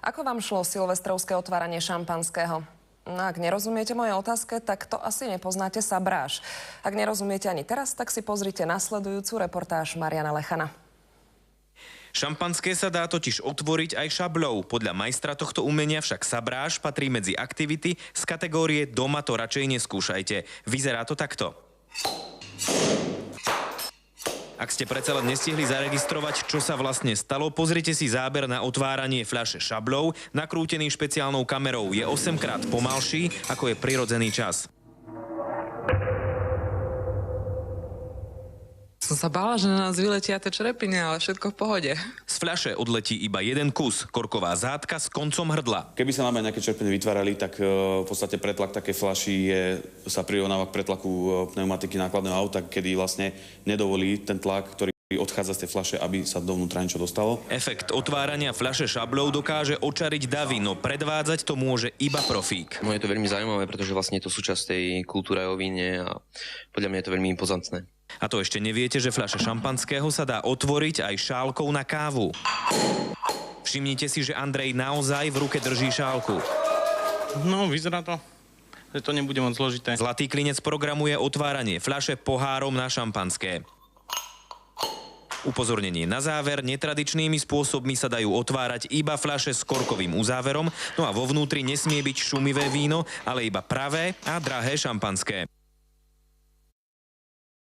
Ako vám šlo silvestrovské otváranie šampanského? No, ak nerozumiete mojej otázke, tak to asi nepoznáte sabráž. Ak nerozumiete ani teraz, tak si pozrite nasledujúcu reportáž Mariana Lechana. Šampanské sa dá totiž otvoriť aj šablou. Podľa majstra tohto umenia však sabráž patrí medzi aktivity z kategórie doma to radšej neskúšajte. Vyzerá to takto. Ak ste predsa len nestihli zaregistrovať, čo sa vlastne stalo, pozrite si záber na otváranie fľaše šablou, nakrútený špeciálnou kamerou. Je 8-krát pomalší, ako je prirodzený čas. Som sa bála, že na nás vyletia tie črepiny, ale všetko v pohode. Z fľaše odletí iba jeden kus, korková zátka s koncom hrdla. Keby sa nám aj nejaké čerpenie vytvárali, tak v podstate pretlak takej fľaši sa prirovnáva k pretlaku pneumatiky nákladného auta, kedy vlastne nedovolí ten tlak, ktorý odchádza z tej fľaše, aby sa dovnútra niečo dostalo. Efekt otvárania fľaše šablou dokáže očariť davy, no predvádzať to môže iba profík. Je to veľmi zaujímavé, pretože vlastne je to súčasť tej kultúry o víne a podľa mňa je to veľmi impozantné. A to ešte neviete, že fľaša šampanského sa dá otvoriť aj šálkou na kávu. Všimnite si, že Andrej naozaj v ruke drží šálku. No, vyzerá to, že to nebude moc zložité. Zlatý klinec programuje otváranie fľaše pohárom na šampanské. Upozornenie na záver, netradičnými spôsobmi sa dajú otvárať iba fľaše s korkovým uzáverom, no a vo vnútri nesmie byť šumivé víno, ale iba pravé a drahé šampanské.